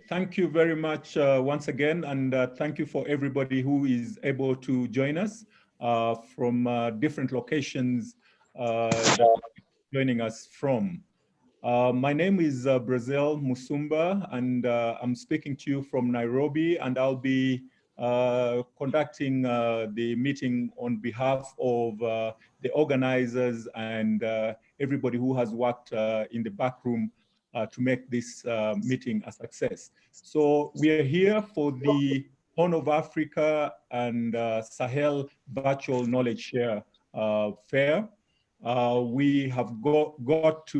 Thank you very much once again, and thank you for everybody who is able to join us from different locations that joining us from. My name is Brazil Musumba, and I'm speaking to you from Nairobi, and I'll be conducting the meeting on behalf of the organizers and everybody who has worked in the back room to make this meeting a success. So we are here for the Horn of Africa and Sahel Virtual Knowledge Share Fair. We have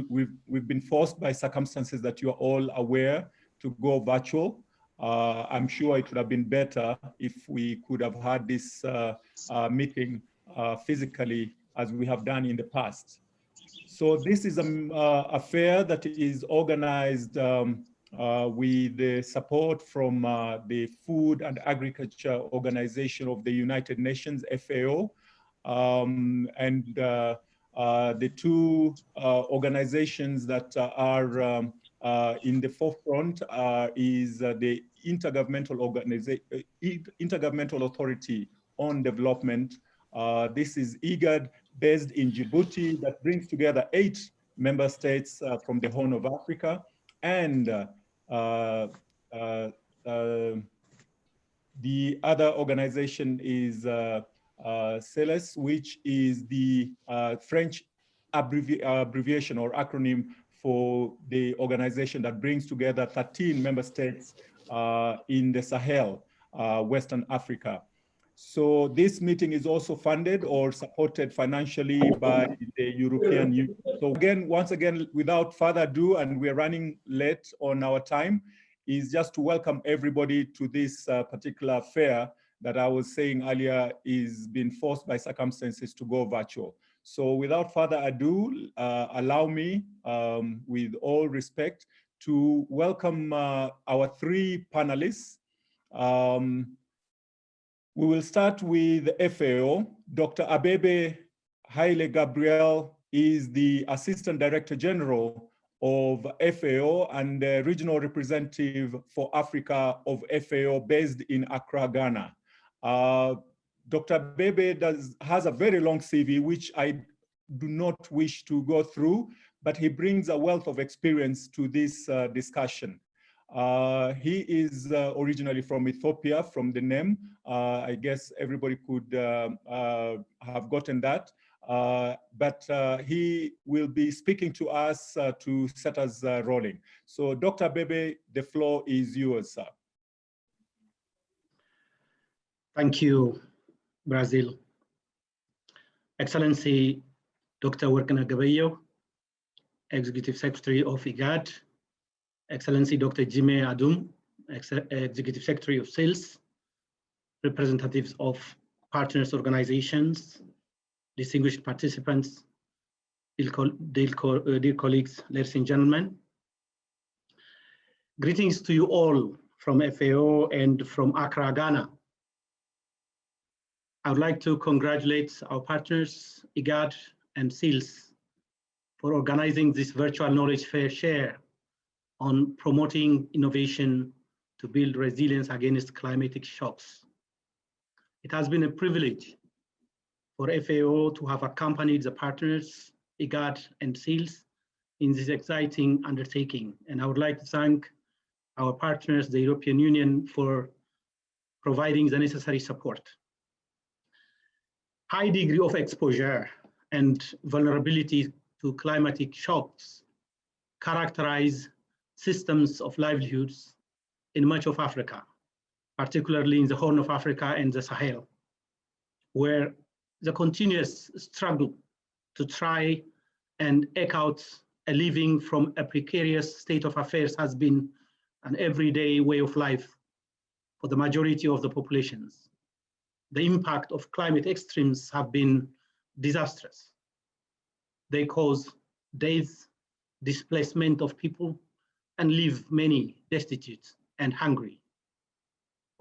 we've been forced by circumstances that you are all aware to go virtual. I'm sure it would have been better if we could have had this meeting physically as we have done in the past. So this is a fair that is organized with the support from the Food and Agriculture Organization of the United Nations, FAO, and the two organizations that are in the forefront is the Intergovernmental Authority on Development. This is IGAD, based in Djibouti, that brings together 8 member states from the Horn of Africa, and the other organization is CELES, which is the French abbreviation or acronym for the organization that brings together 13 member states in the Sahel, Western Africa. So this meeting is also funded or supported financially by the European Union. So again, once again, without further ado, and we're running late on our time, is just to welcome everybody to this particular fair that I was saying earlier is being forced by circumstances to go virtual. So without further ado, allow me, with all respect, to welcome our 3 panelists. We will start with FAO. Dr. Abebe Haile Gabriel is the Assistant Director General of FAO and the Regional Representative for Africa of FAO based in Accra, Ghana. Dr. Abebe has a very long CV, which I do not wish to go through, but he brings a wealth of experience to this discussion. He is originally from Ethiopia, from the name. I guess everybody could have gotten that. But he will be speaking to us to set us rolling. So Dr. Abebe, the floor is yours, sir. Thank you, Brazil. Excellency, Dr. Werkena Gabayo, Executive Secretary of IGAD, Excellency Dr. Jime Adum, Executive Secretary of Sales, representatives of partners organizations, distinguished participants, dear colleagues, ladies and gentlemen. Greetings to you all from FAO and from Accra, Ghana. I would like to congratulate our partners, IGAD and SEALS, for organizing this virtual knowledge fair share on promoting innovation to build resilience against climatic shocks. It has been a privilege for FAO to have accompanied the partners, IGAD and SEALS, in this exciting undertaking. And I would like to thank our partners, the European Union, for providing the necessary support. High degree of exposure and vulnerability to climatic shocks characterize systems of livelihoods in much of Africa, particularly in the Horn of Africa and the Sahel, where the continuous struggle to try and eke out a living from a precarious state of affairs has been an everyday way of life for the majority of the populations. The impact of climate extremes have been disastrous. They cause death, displacement of people, and leave many destitute and hungry.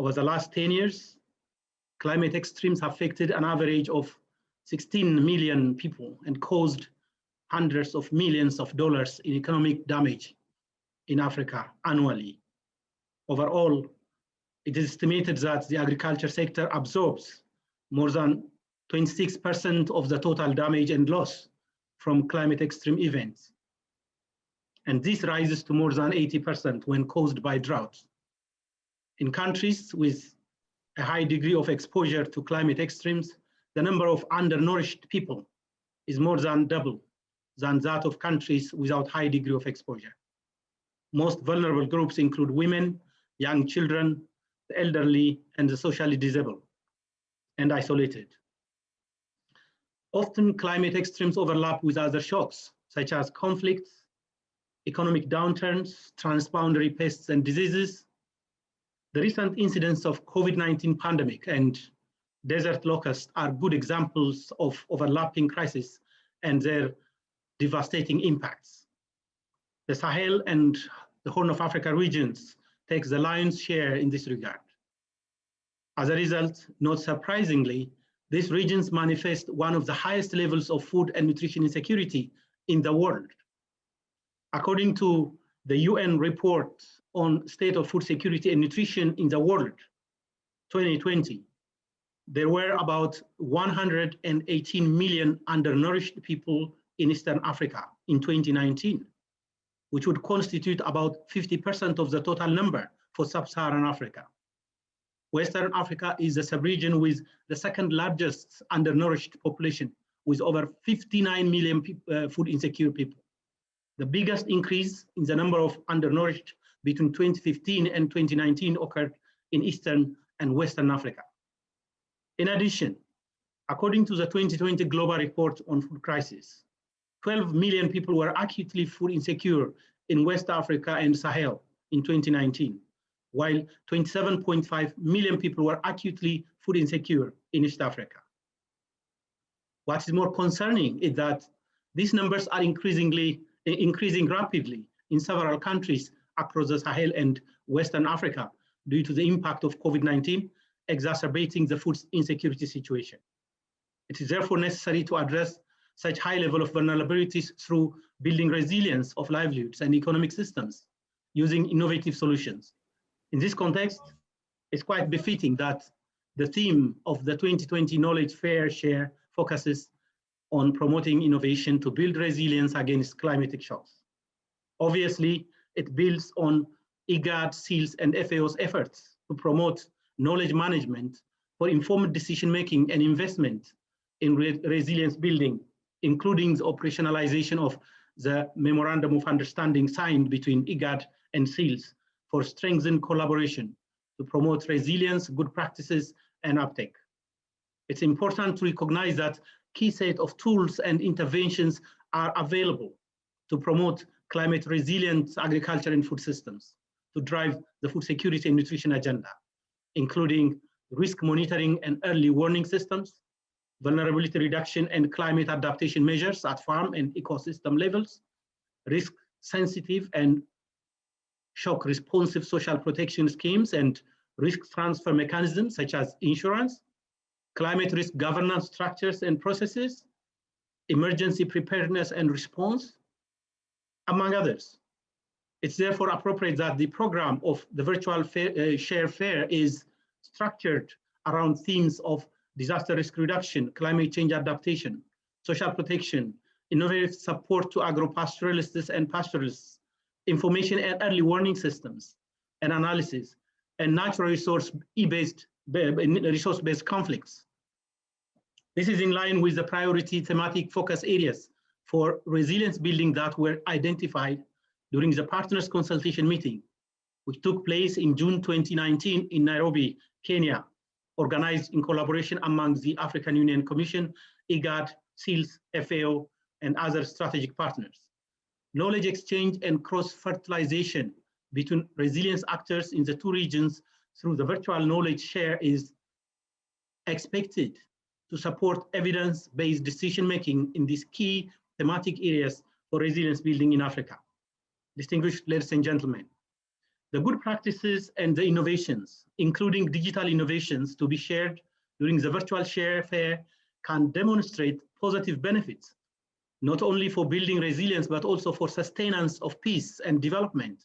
Over the last 10 years, climate extremes have affected an average of 16 million people and caused hundreds of millions of dollars in economic damage in Africa annually. Overall, it is estimated that the agriculture sector absorbs more than 26% of the total damage and loss from climate extreme events. And this rises to more than 80% when caused by droughts. In countries with a high degree of exposure to climate extremes, the number of undernourished people is more than double than that of countries without high degree of exposure. Most vulnerable groups include women, young children, the elderly, and the socially disabled and isolated. Often climate extremes overlap with other shocks, such as conflicts, economic downturns, transboundary pests and diseases. The recent incidents of COVID-19 pandemic and desert locusts are good examples of overlapping crises and their devastating impacts. The Sahel and the Horn of Africa regions take the lion's share in this regard. As a result, not surprisingly, these regions manifest one of the highest levels of food and nutrition insecurity in the world. According to the UN report on state of food security and nutrition in the world, 2020, there were about 118 million undernourished people in Eastern Africa in 2019, which would constitute about 50% of the total number for sub-Saharan Africa. Western Africa is a sub-region with the second largest undernourished population, with over 59 million food insecure people. The biggest increase in the number of undernourished between 2015 and 2019 occurred in Eastern and Western Africa. In addition, according to the 2020 Global Report on Food Crisis, 12 million people were acutely food insecure in West Africa and Sahel in 2019, while 27.5 million people were acutely food insecure in East Africa. What is more concerning is that these numbers are increasing rapidly in several countries across the Sahel and Western Africa due to the impact of COVID-19 exacerbating the food insecurity situation. It is therefore necessary to address such high level of vulnerabilities through building resilience of livelihoods and economic systems using innovative solutions. In this context, it's quite befitting that the theme of the 2020 Knowledge Fair Share focuses on promoting innovation to build resilience against climatic shocks. Obviously, it builds on IGAD, SEALS, and FAO's efforts to promote knowledge management for informed decision-making and investment in resilience building, including the operationalization of the Memorandum of Understanding signed between IGAD and SEALS for strengthened collaboration to promote resilience, good practices, and uptake. It's important to recognize that key set of tools and interventions are available to promote climate resilient agriculture and food systems, to drive the food security and nutrition agenda, including risk monitoring and early warning systems, vulnerability reduction and climate adaptation measures at farm and ecosystem levels, risk sensitive and shock responsive social protection schemes and risk transfer mechanisms such as insurance, climate risk governance structures and processes, emergency preparedness and response, among others. It's therefore appropriate that the program of the virtual Share Fair is structured around themes of disaster risk reduction, climate change adaptation, social protection, innovative support to agro-pastoralists and pastoralists, information and early warning systems and analysis, and natural resource-based conflicts. This is in line with the priority thematic focus areas for resilience building that were identified during the partners consultation meeting, which took place in June 2019 in Nairobi, Kenya, organized in collaboration among the African Union Commission, IGAD, SEALS, FAO, and other strategic partners. Knowledge exchange and cross-fertilization between resilience actors in the two regions through the virtual knowledge share is expected to support evidence-based decision-making in these key thematic areas for resilience building in Africa. Distinguished ladies and gentlemen, the good practices and the innovations, including digital innovations to be shared during the virtual share fair, can demonstrate positive benefits, not only for building resilience, but also for sustenance of peace and development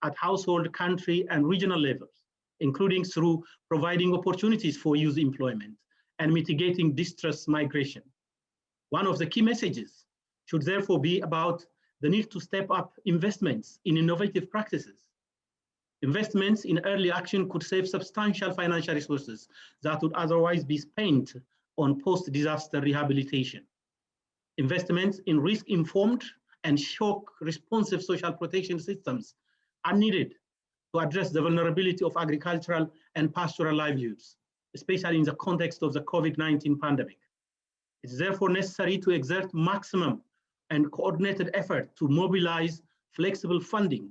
at household, country, and regional levels, including through providing opportunities for youth employment and mitigating distress migration. One of the key messages should therefore be about the need to step up investments in innovative practices. Investments in early action could save substantial financial resources that would otherwise be spent on post-disaster rehabilitation. Investments in risk-informed and shock-responsive social protection systems are needed to address the vulnerability of agricultural and pastoral livelihoods, especially in the context of the COVID-19 pandemic. It's therefore necessary to exert maximum and coordinated effort to mobilize flexible funding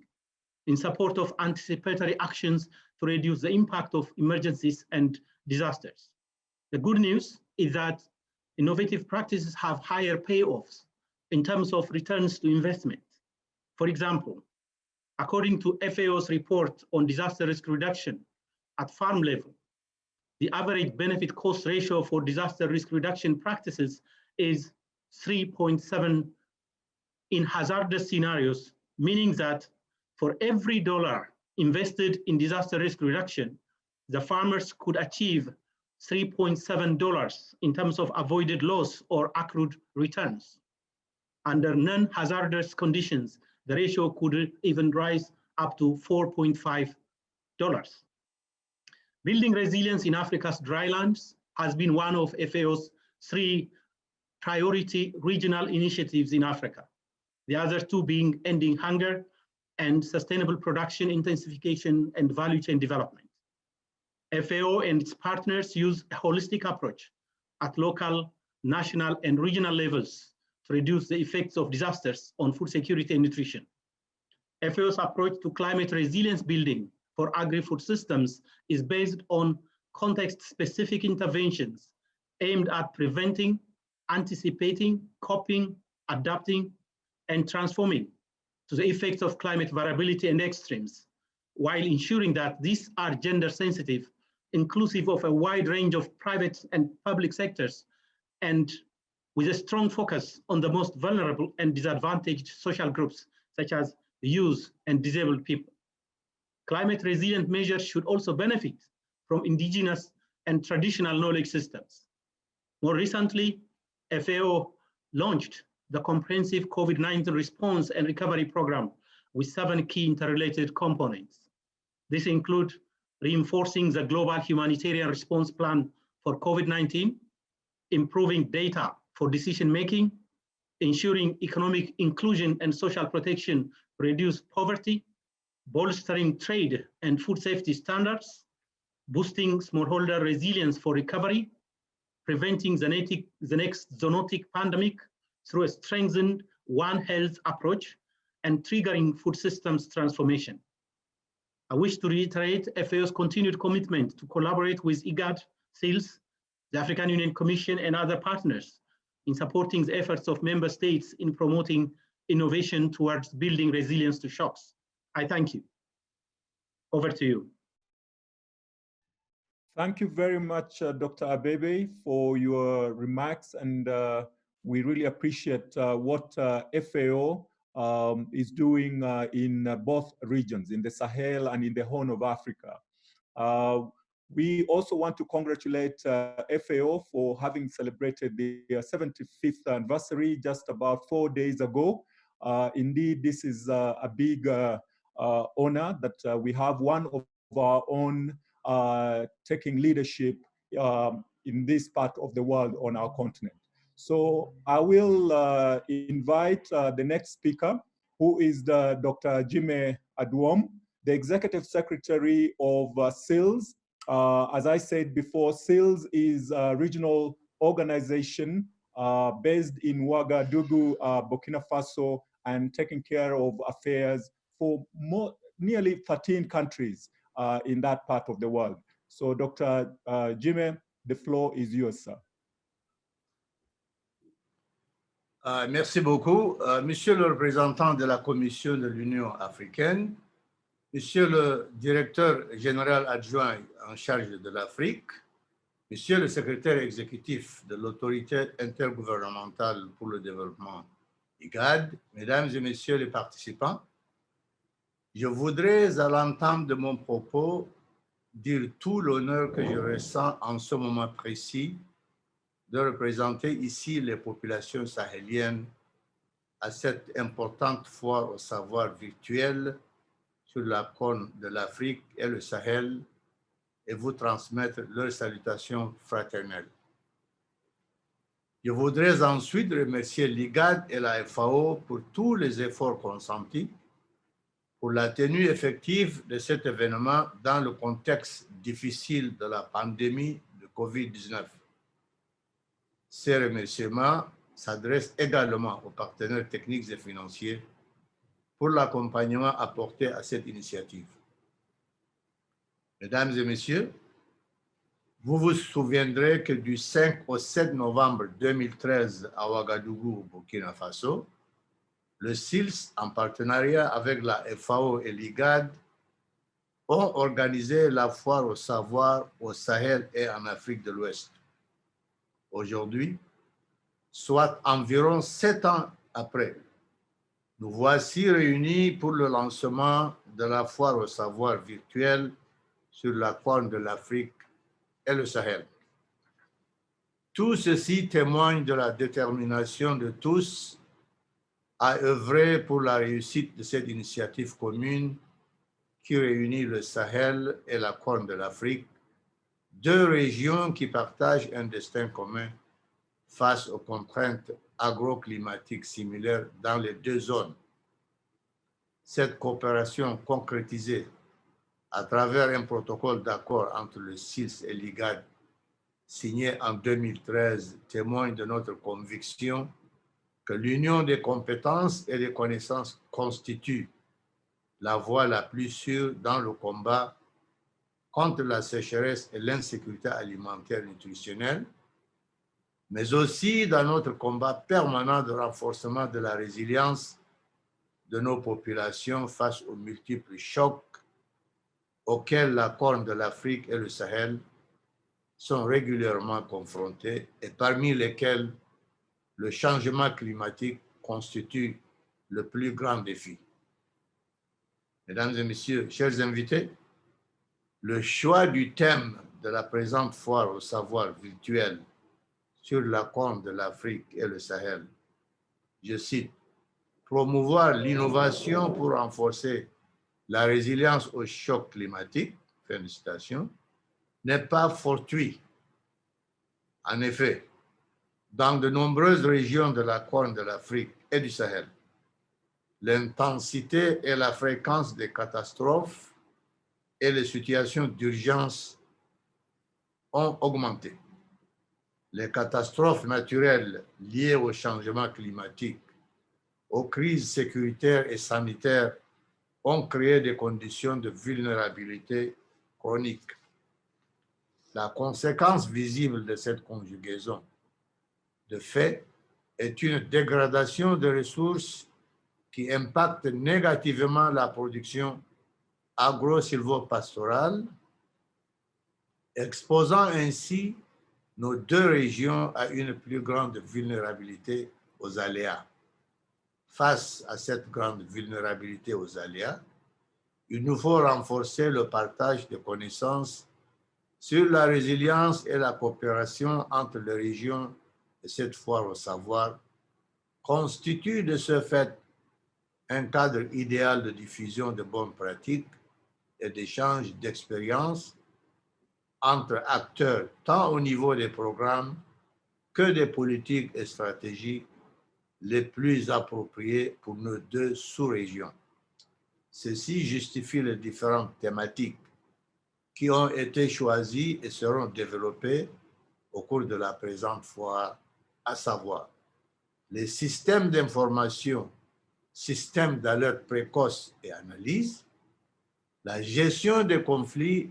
in support of anticipatory actions to reduce the impact of emergencies and disasters. The good news is that innovative practices have higher payoffs in terms of returns to investment. For example, according to FAO's report on disaster risk reduction at farm level, the average benefit cost ratio for disaster risk reduction practices is 3.7 in hazardous scenarios, meaning that for every dollar invested in disaster risk reduction, the farmers could achieve $3.7 in terms of avoided loss or accrued returns. Under non-hazardous conditions, the ratio could even rise up to $4.5. Building resilience in Africa's drylands has been one of FAO's 3 priority regional initiatives in Africa. The other 2 being ending hunger and sustainable production intensification and value chain development. FAO and its partners use a holistic approach at local, national, and regional levels to reduce the effects of disasters on food security and nutrition. FAO's approach to climate resilience building for agri-food systems is based on context-specific interventions aimed at preventing, anticipating, coping, adapting, and transforming to the effects of climate variability and extremes, while ensuring that these are gender sensitive, inclusive of a wide range of private and public sectors, and with a strong focus on the most vulnerable and disadvantaged social groups, such as youth and disabled people. Climate resilient measures should also benefit from indigenous and traditional knowledge systems. More recently, FAO launched the comprehensive COVID-19 response and recovery program with 7 key interrelated components. This includes reinforcing the global humanitarian response plan for COVID-19, improving data for decision-making, ensuring economic inclusion and social protection to reduce poverty, bolstering trade and food safety standards, boosting smallholder resilience for recovery, preventing the next zoonotic pandemic through a strengthened One Health approach, and triggering food systems transformation. I wish to reiterate FAO's continued commitment to collaborate with IGAD, SEALS, the African Union Commission, and other partners in supporting the efforts of member states in promoting innovation towards building resilience to shocks. I thank you. Over to you. Thank you very much, Dr. Abebe, for your remarks, and we really appreciate what FAO is doing in both regions, in the Sahel and in the Horn of Africa. We also want to congratulate FAO for having celebrated the 75th anniversary just about 4 days ago. Indeed, this is a big honor that we have one of our own taking leadership in this part of the world on our continent. So I will invite the next speaker, who is Dr. Jimmy Aduom, the Executive Secretary of SEALS. As I said before, SEALS is a regional organization based in Ouagadougou, Burkina Faso, and taking care of affairs for nearly 13 countries in that part of the world. So Dr. Jimmy, the floor is yours, sir. Merci beaucoup. Monsieur le représentant de la Commission de l'Union africaine, Monsieur le directeur général adjoint en charge de l'Afrique, Monsieur le secrétaire exécutif de l'autorité intergouvernementale pour le développement IGAD, Mesdames et Messieurs les participants, Je voudrais, à l'entame de mon propos, dire tout l'honneur que je ressens en ce moment précis de représenter ici les populations sahéliennes à cette importante foire au savoir virtuel sur la Corne de l'Afrique et le Sahel et vous transmettre leurs salutations fraternelles. Je voudrais ensuite remercier l'IGAD et la FAO pour tous les efforts consentis pour la tenue effective de cet événement dans le contexte difficile de la pandémie de COVID-19. Ces remerciements s'adressent également aux partenaires techniques et financiers pour l'accompagnement apporté à cette initiative. Mesdames et messieurs, vous vous souviendrez que du 5 au 7 novembre 2013 à Ouagadougou, au Burkina Faso, le SILS, en partenariat avec la FAO et l'IGAD, ont organisé la foire au savoir au Sahel et en Afrique de l'Ouest. Aujourd'hui, soit environ 7 ans après, nous voici réunis pour le lancement de la foire au savoir virtuelle sur la Corne de l'Afrique et le Sahel. Tout ceci témoigne de la détermination de tous à œuvrer pour la réussite de cette initiative commune qui réunit le Sahel et la Corne de l'Afrique, deux régions qui partagent un destin commun face aux contraintes agroclimatiques similaires dans les deux zones. Cette coopération concrétisée à travers un protocole d'accord entre le SILS et l'IGAD signé en 2013 témoigne de notre conviction que l'union des compétences et des connaissances constitue la voie la plus sûre dans le combat contre la sécheresse et l'insécurité alimentaire et nutritionnelle, mais aussi dans notre combat permanent de renforcement de la résilience de nos populations face aux multiples chocs auxquels la Corne de l'Afrique et le Sahel sont régulièrement confrontés et parmi lesquels le changement climatique constitue le plus grand défi. Mesdames et messieurs, chers invités, le choix du thème de la présente foire au savoir virtuel sur la Corne de l'Afrique et le Sahel, je cite, promouvoir l'innovation pour renforcer la résilience au choc climatique, fin de citation, n'est pas fortuit. En effet, dans de nombreuses régions de la Corne de l'Afrique et du Sahel, l'intensité et la fréquence des catastrophes et les situations d'urgence ont augmenté. Les catastrophes naturelles liées au changement climatique, aux crises sécuritaires et sanitaires ont créé des conditions de vulnérabilité chronique. La conséquence visible de cette conjugaison de fait est une dégradation de ressources qui impacte négativement la production agro-silvopastorale, exposant ainsi nos deux régions à une plus grande vulnérabilité aux aléas. Face à cette grande vulnérabilité aux aléas, il nous faut renforcer le partage de connaissances sur la résilience et la coopération entre les régions et cette foire au savoir constitue de ce fait un cadre idéal de diffusion de bonnes pratiques et d'échange d'expériences entre acteurs tant au niveau des programmes que des politiques et stratégies les plus appropriées pour nos deux sous-régions. Ceci justifie les différentes thématiques qui ont été choisies et seront développées au cours de la présente foire, à savoir les systèmes d'information, systèmes d'alerte précoce et analyse, la gestion des conflits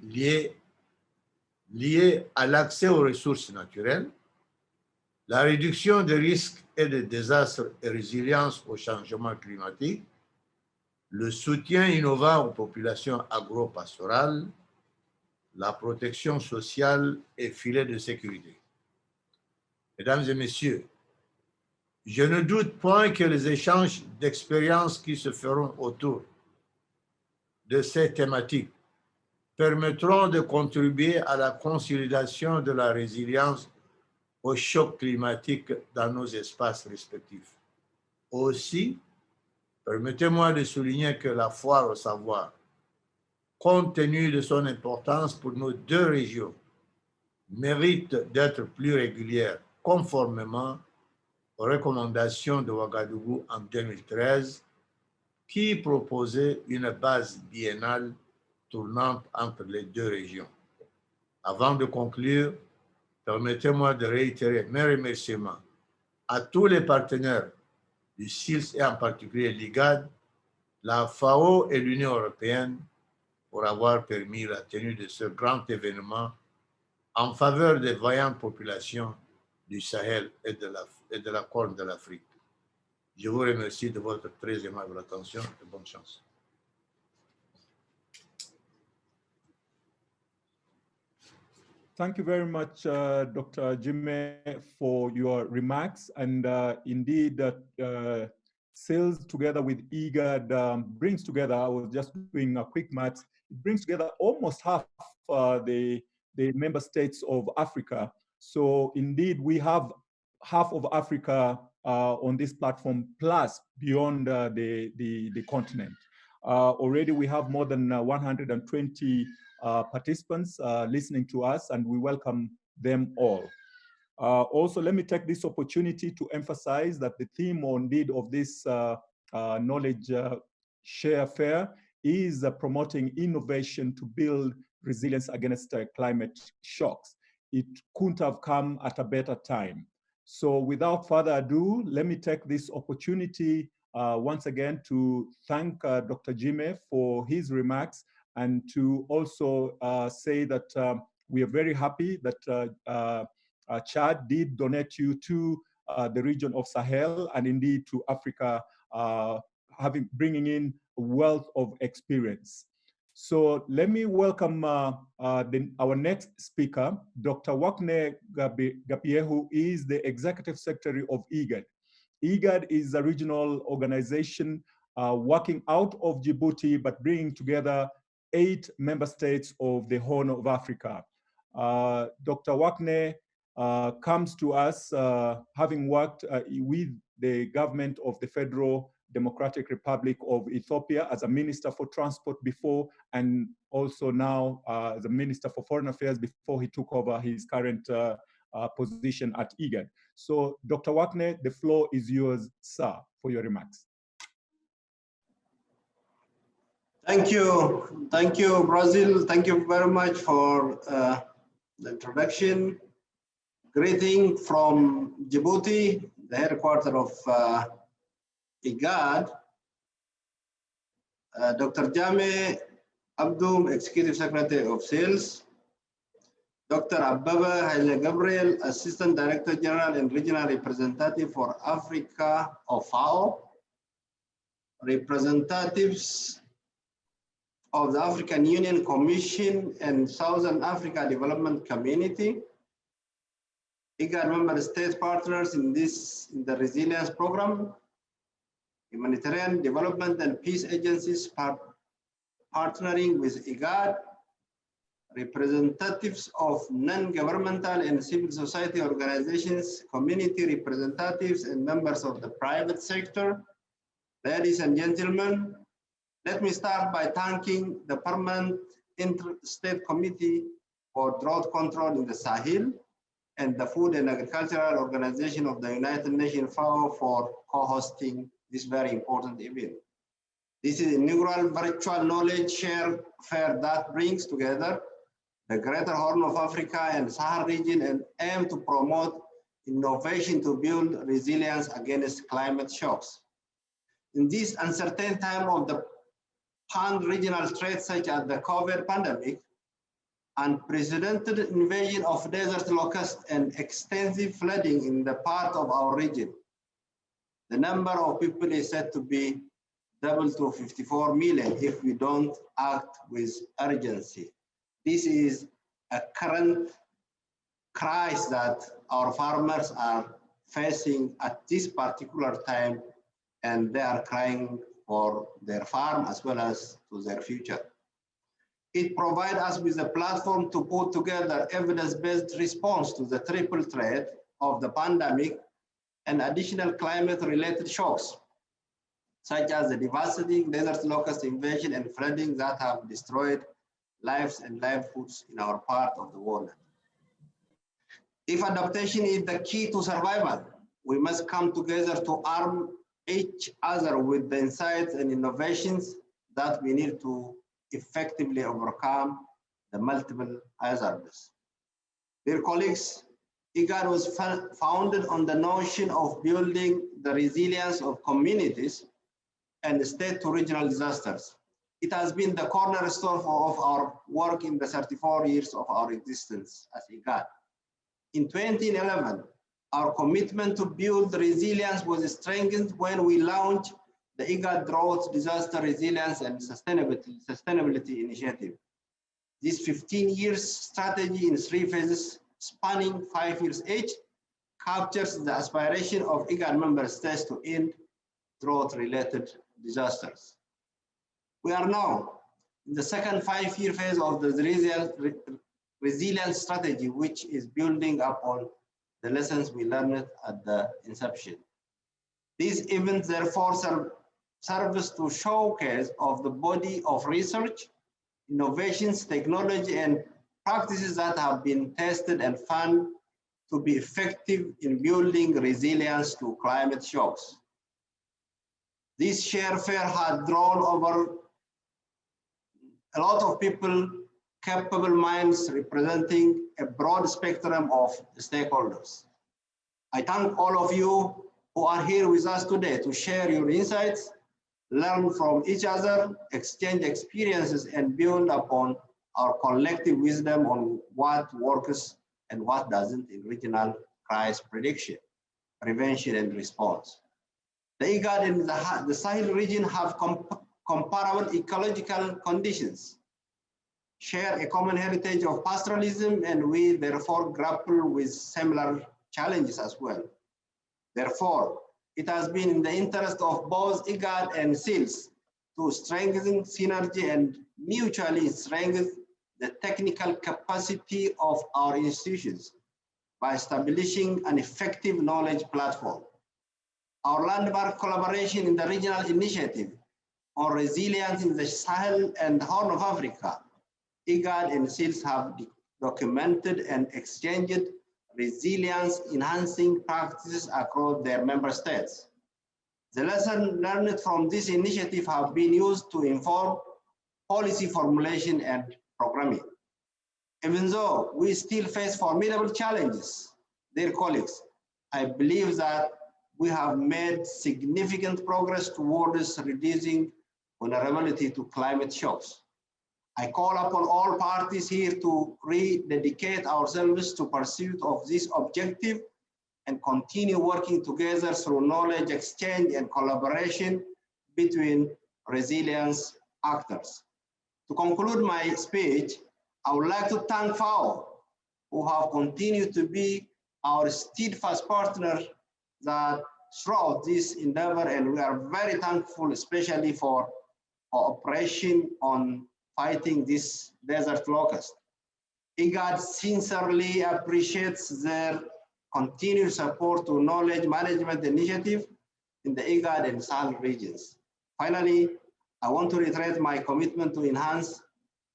liés à l'accès aux ressources naturelles, la réduction des risques et des désastres et résilience au changement climatique, le soutien innovant aux populations agro-pastorales, la protection sociale et filets de sécurité. Mesdames et messieurs, je ne doute point que les échanges d'expériences qui se feront autour de ces thématiques permettront de contribuer à la consolidation de la résilience au choc climatique dans nos espaces respectifs. Aussi, permettez-moi de souligner que la foire au savoir, compte tenu de son importance pour nos deux régions, mérite d'être plus régulière conformément aux recommandations de Ouagadougou en 2013 qui proposait une base biennale tournante entre les deux régions. Avant de conclure, permettez-moi de réitérer mes remerciements à tous les partenaires du CILS et en particulier l'IGAD, la FAO et l'Union européenne pour avoir permis la tenue de ce grand événement en faveur des vaillantes populations du Sahel et de la Corne de l'Afrique. Je vous remercie de votre très aimable attention et bonne chance. Thank you very much, Dr. Jimmy, for your remarks. And indeed, SILS together with IGAD brings together, I was just doing a quick math, it brings together almost half the member states of Africa. So indeed, we have half of Africa on this platform, plus beyond the continent. Already we have more than 120 participants listening to us, and we welcome them all. Also, let me take this opportunity to emphasize that the theme indeed of this knowledge share fair is promoting innovation to build resilience against climate shocks. It couldn't have come at a better time. So without further ado, let me take this opportunity once again to thank Dr. Jimmy for his remarks, and to also say that we are very happy that Chad did donate you to the region of Sahel and indeed to Africa, bringing in a wealth of experience. So let me welcome our next speaker, Dr. Wakne Gapie, who is the Executive Secretary of IGAD. IGAD is a regional organization working out of Djibouti, but bringing together 8 member states of the Horn of Africa. Dr. Wakne comes to us having worked with the government of the Federal Democratic Republic of Ethiopia as a Minister for Transport before, and also now as a Minister for Foreign Affairs before he took over his current position at IGAD. So Dr. Wakne, the floor is yours, sir, for your remarks. Thank you. Thank you, Brazil. Thank you very much for the introduction. Greeting from Djibouti, the headquarters of IGAD. Dr. Jame Abdum, Executive Secretary of SILS. Dr. Ababa Haile Gabriel, Assistant Director General and Regional Representative for Africa of FAO. Representatives of the African Union Commission and Southern Africa Development Community. IGAD member state partners in the resilience program, humanitarian development and peace agencies partnering with IGAD, representatives of non-governmental and civil society organizations, community representatives, and members of the private sector. Ladies and gentlemen, let me start by thanking the Permanent Inter-State Committee for Drought Control in the Sahel and the Food and Agricultural Organization of the United Nations, FAO, for co-hosting this very important event. This is an inaugural virtual knowledge share fair that brings together the Greater Horn of Africa and Sahel region and aim to promote innovation to build resilience against climate shocks. In this uncertain time of the pan-regional threats such as the COVID pandemic, unprecedented invasion of desert locusts and extensive flooding in the part of our region, the number of people is said to be double to 54 million if we don't act with urgency. This is a current crisis that our farmers are facing at this particular time, and they are crying for their farm as well as to their future. It provides us with a platform to put together evidence-based response to the triple threat of the pandemic and additional climate-related shocks, such as the devastating desert locust invasion and flooding that have destroyed lives and livelihoods in our part of the world. If adaptation is the key to survival, we must come together to arm each other with the insights and innovations that we need to effectively overcome the multiple hazards. Dear colleagues, IGAD was founded on the notion of building the resilience of communities and state to regional disasters. It has been the cornerstone of our work in the 34 years of our existence as IGAD. In 2011, our commitment to build resilience was strengthened when we launched the IGAD Drought Disaster Resilience and Sustainability Initiative. This 15-year strategy in 3 phases, spanning 5 years each, captures the aspiration of IGAD member states to end drought-related disasters. We are now in the second 5-year phase of the resilience strategy, which is building upon the lessons we learned at the inception. These events therefore serve to showcase of the body of research, innovations, technology, and practices that have been tested and found to be effective in building resilience to climate shocks. This share fair had drawn over a lot of people, capable minds representing a broad spectrum of stakeholders. I thank all of you who are here with us today to share your insights, learn from each other, exchange experiences, and build upon our collective wisdom on what works and what doesn't in regional crisis prediction, prevention, and response. The IGAD and the Sahel region have comparable ecological conditions, share a common heritage of pastoralism, and we therefore grapple with similar challenges as well. Therefore, it has been in the interest of both IGAD and SEALS to strengthen synergy and mutually strengthen the technical capacity of our institutions by establishing an effective knowledge platform. Our landmark collaboration in the regional initiative on resilience in the Sahel and Horn of Africa, IGAD and SEALS have documented and exchanged resilience enhancing practices across their member states. The lessons learned from this initiative have been used to inform policy formulation and programming. Even though we still face formidable challenges, dear colleagues, I believe that we have made significant progress towards reducing vulnerability to climate shocks. I call upon all parties here to rededicate ourselves to pursuit of this objective and continue working together through knowledge exchange and collaboration between resilience actors. To conclude my speech, I would like to thank FAO, who have continued to be our steadfast partner that throughout this endeavor, and we are very thankful, especially for cooperation on fighting this desert locust. IGAD sincerely appreciates their continued support to knowledge management initiative in the IGAD and Sahel regions. Finally, I want to reiterate my commitment to enhance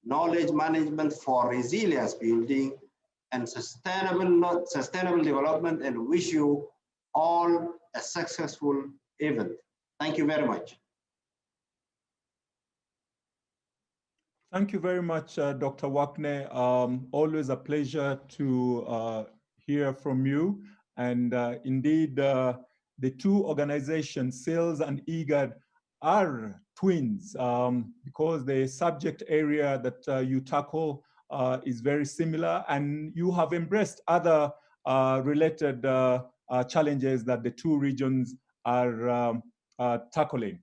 knowledge management for resilience building and sustainable development, and wish you all a successful event. Thank you very much. Thank you very much, Dr. Wakne. Always a pleasure to hear from you. And indeed, the two organizations, SEALS and IGAD, are twins because the subject area that you tackle is very similar, and you have embraced other related challenges that the two regions are tackling.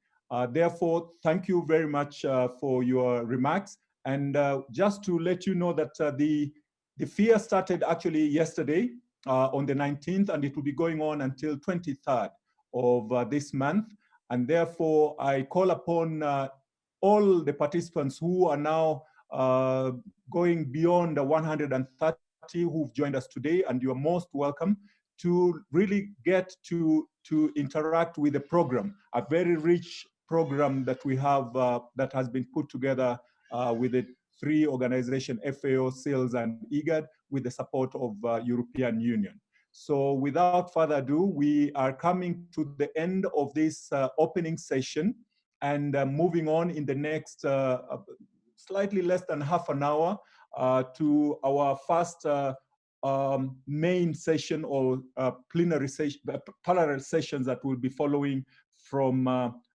Therefore, thank you very much for your remarks. And just to let you know that the FIA started actually yesterday on the 19th, and it will be going on until 23rd of this month. And therefore, I call upon all the participants who are now going beyond the 130 who've joined us today, and you're most welcome to really get to interact with the program, a very rich program that we have that has been put together with the three organizations, FAO, SILS, and IGAD, with the support of European Union. So without further ado, we are coming to the end of this opening session, and moving on in the next slightly less than half an hour to our first main session or plenary session, parallel sessions that will be following from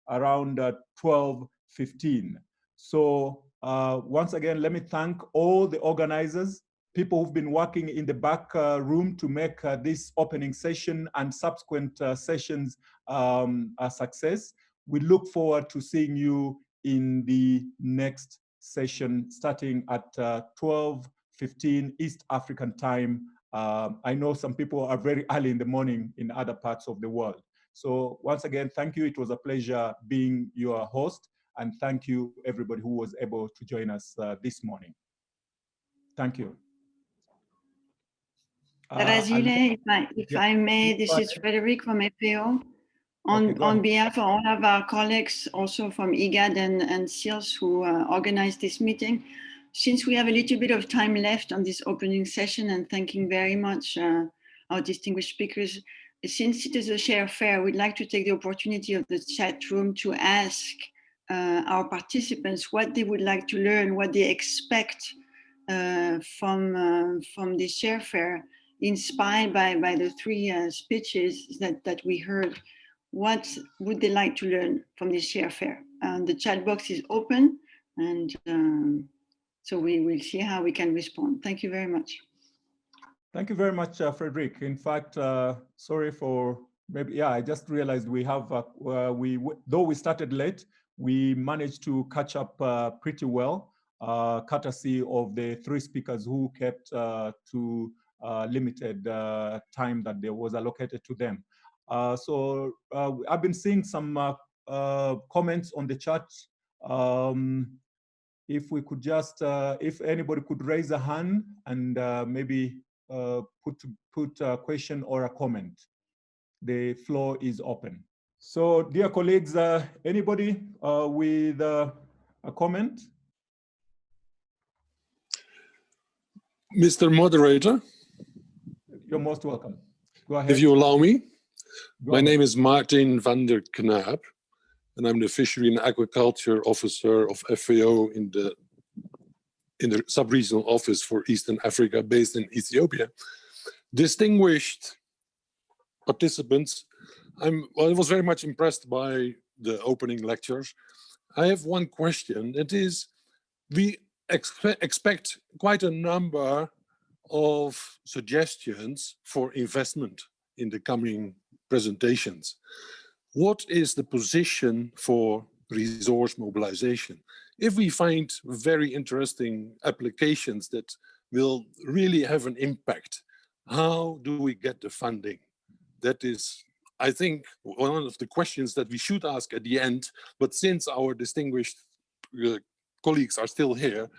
around 12:15. So once again, let me thank all the organizers, people who've been working in the back room to make this opening session and subsequent sessions a success. We look forward to seeing you in the next session starting at 12:15 East African time. I know some people are very early in the morning in other parts of the world. So once again, thank you. It was a pleasure being your host, and thank you everybody who was able to join us this morning. Thank you. If I may, this is Frederic from FAO. On behalf of all of our colleagues, also from IGAD and SILS who organized this meeting, since we have a little bit of time left on this opening session, and thanking very much our distinguished speakers, since it is a share fair, we'd like to take the opportunity of the chat room to ask our participants what they would like to learn, what they expect from this share fair, inspired by the three speeches that we heard. What would they like to learn from this share fair? The chat box is open, and so we will see how we can respond. Thank you very much. Thank you very much, Frederic. In fact, sorry for maybe, I just realized we have, though we started late, we managed to catch up pretty well, courtesy of the three speakers who kept to limited time that there was allocated to them. So I've been seeing some comments on the chat. If we could just, if anybody could raise a hand and maybe put a question or a comment. The floor is open. So dear colleagues, anybody with a comment? Mr. Moderator. You're most welcome. Go ahead. If you allow me. My name is Martin van der Knaap, and I'm the Fishery and Aquaculture Officer of FAO in the sub-regional office for Eastern Africa based in Ethiopia. Distinguished participants, I was very much impressed by the opening lectures. I have one question. It is, we expect quite a number of suggestions for investment in the coming presentations. What is the position for resource mobilization? If we find very interesting applications that will really have an impact, how do we get the funding? That is, I think, one of the questions that we should ask at the end, but since our distinguished colleagues are still here,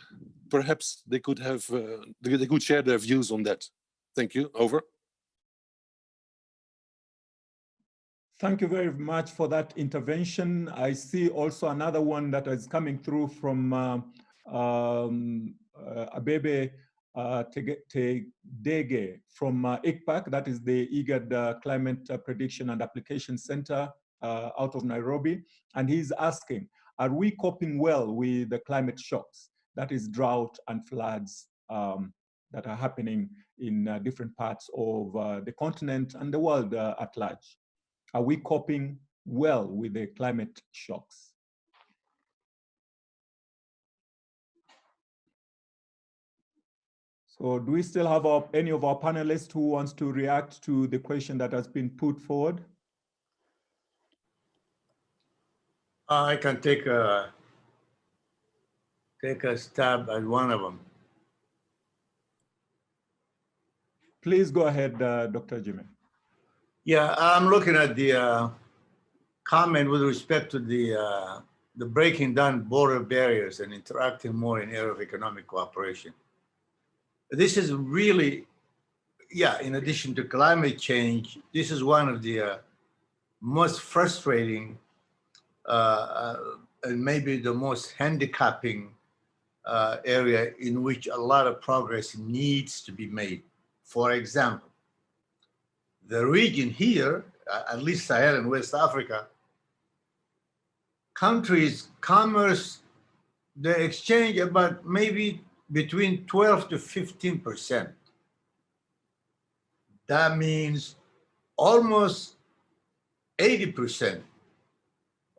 perhaps they could have, they could share their views on that. Thank you, over. Thank you very much for that intervention. I see also another one that is coming through from Abebe Tegedege from ICPAC, that is the IGAD Climate Prediction and Application Center out of Nairobi. And he's asking, are we coping well with the climate shocks, that is drought and floods that are happening in different parts of the continent and the world at large? Are we coping well with the climate shocks? So do we still have any of our panelists who wants to react to the question that has been put forward? I can take a stab at one of them. Please go ahead, Dr. Jimmy. Yeah, I'm looking at the comment with respect to the breaking down border barriers and interacting more in area of economic cooperation. This is really, yeah, in addition to climate change, this is one of the most frustrating and maybe the most handicapping area in which a lot of progress needs to be made. For example, the region here, at least Sahel and West Africa, countries, commerce, they exchange about maybe between 12 to 15%. That means almost 80%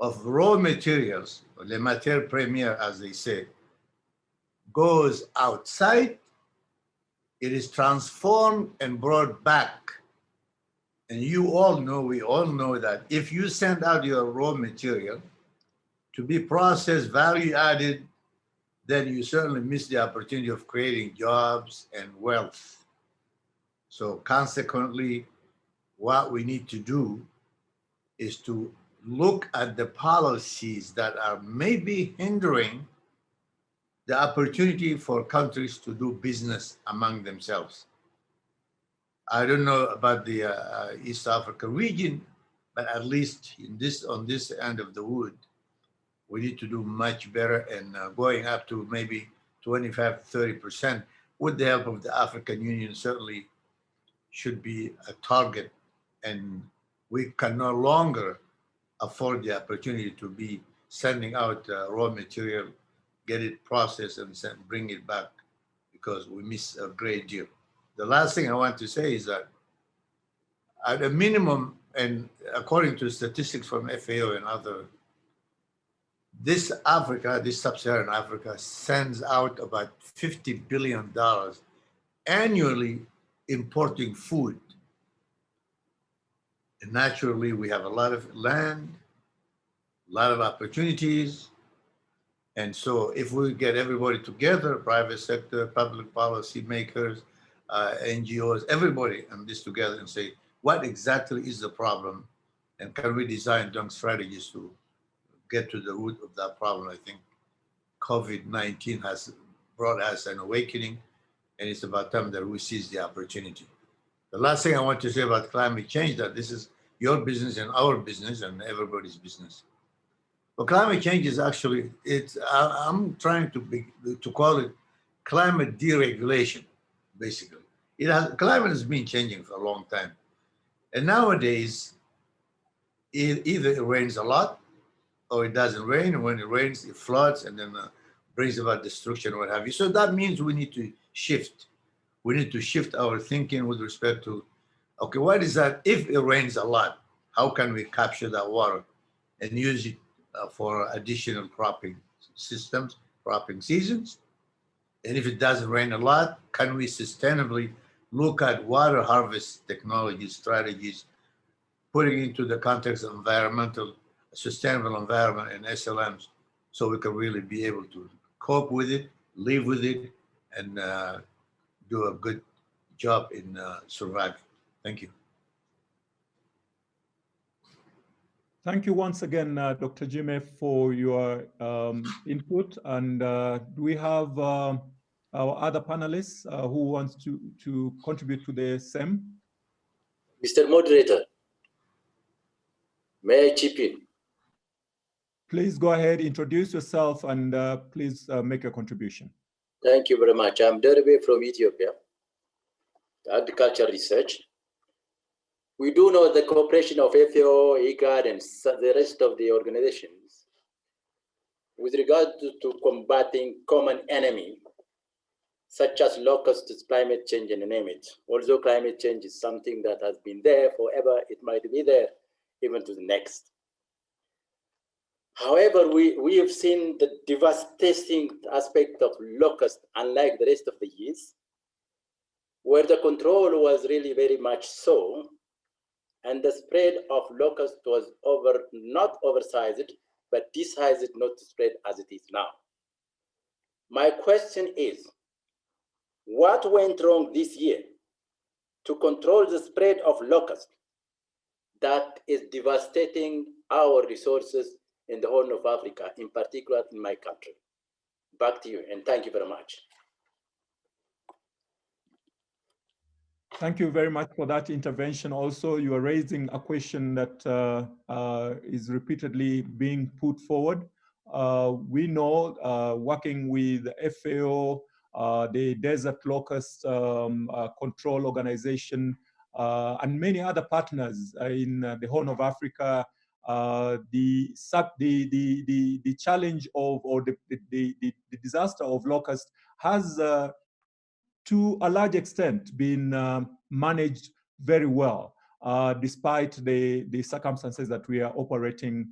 of raw materials, les matières premières, as they say, goes outside, it is transformed and brought back. And you all know, we all know that if you send out your raw material to be processed, value added, then you certainly miss the opportunity of creating jobs and wealth. So consequently, what we need to do is to look at the policies that are maybe hindering the opportunity for countries to do business among themselves. I don't know about the East Africa region, but at least in this, on this end of the wood, we need to do much better, and going up to maybe 25 to 30% with the help of the African Union certainly should be a target, and we can no longer afford the opportunity to be sending out raw material, get it processed and bring it back, because we miss a great deal. The last thing I want to say is that at a minimum, and according to statistics from FAO and other, this Africa, this sub-Saharan Africa, sends out about $50 billion annually importing food. And naturally, we have a lot of land, a lot of opportunities. And so if we get everybody together, private sector, public policy makers, NGOs, everybody on this together and say, what exactly is the problem? And can we design joint strategies to get to the root of that problem? I think COVID-19 has brought us an awakening, and it's about time that we seize the opportunity. The last thing I want to say about climate change, that this is your business and our business and everybody's business. But climate change is actually, I'm trying to call it climate deregulation, basically. Climate has been changing for a long time. And nowadays, either it rains a lot or it doesn't rain. And when it rains, it floods and then brings about destruction or what have you. So that means we need to shift. We need to shift our thinking with respect to, okay, what is that? If it rains a lot, how can we capture that water and use it for additional cropping systems, cropping seasons? And if it doesn't rain a lot, can we sustainably look at water harvest technology strategies, putting into the context of environmental, sustainable environment and SLMs, so we can really be able to cope with it, live with it, and do a good job in surviving. Thank you. Thank you once again, Dr. Jimeh, for your input. And do we have our other panelists who wants to contribute to the same? Mr. Moderator, may I chip in? Please go ahead, introduce yourself, and please make a contribution. Thank you very much. I'm Derbe from Ethiopia, agriculture research. We do know the cooperation of FAO, IGAD, and the rest of the organizations with regard to combating common enemy, such as locusts, climate change, and name it. Although climate change is something that has been there forever, it might be there even to the next. However, we have seen the devastating aspect of locusts, unlike the rest of the years, where the control was really very much so, and the spread of locusts was not oversized, but desized, not to spread as it is now. My question is, what went wrong this year to control the spread of locusts that is devastating our resources in the Horn of Africa, in particular in my country. Back to you, and thank you very much. Thank you very much for that intervention. Also, you are raising a question that is repeatedly being put forward. We know, working with FAO, the Desert Locust Control Organization, and many other partners in the Horn of Africa, the challenge of, or the disaster of locust has to a large extent been managed very well, despite the circumstances that we are operating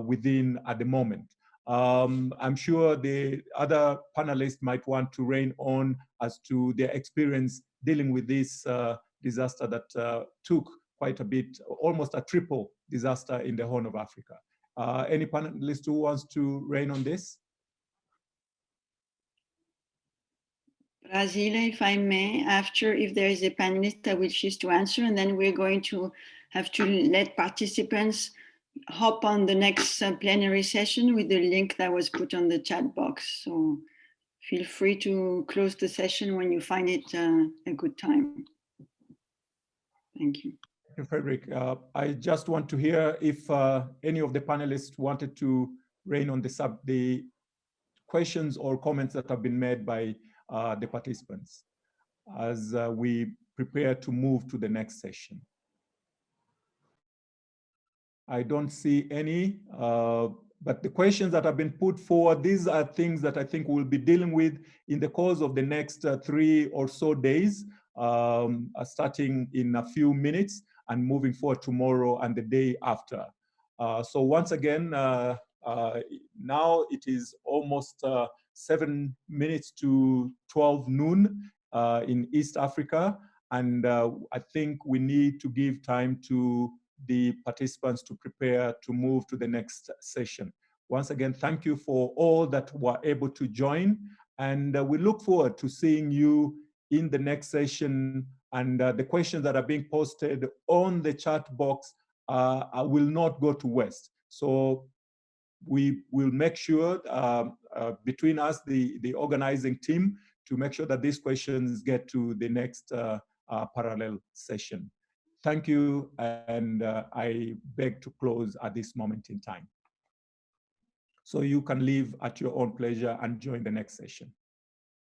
within at the moment. I'm sure the other panelists might want to rein on as to their experience dealing with this disaster that took quite a bit, almost a triple disaster in the Horn of Africa. Any panelist who wants to rein on this? Brasile, if I may, after, if there is a panelist that will choose to answer, and then we're going to have to let participants hop on the next plenary session with the link that was put on the chat box. So feel free to close the session when you find it a good time. Thank you. Thank you, Frederick. I just want to hear if any of the panelists wanted to rein on the questions or comments that have been made by the participants as we prepare to move to the next session. I don't see any, but the questions that have been put forward, these are things that I think we'll be dealing with in the course of the next 3 or so days, starting in a few minutes and moving forward tomorrow and the day after. So once again, now it is almost 7 minutes to 12 noon in East Africa. And I think we need to give time to the participants to prepare to move to the next session. Once again, thank you for all that were able to join. And we look forward to seeing you in the next session. And the questions that are being posted on the chat box will not go to waste. So we will make sure between us, the organizing team, to make sure that these questions get to the next parallel session. Thank you, and I beg to close at this moment in time. So you can leave at your own pleasure and join the next session.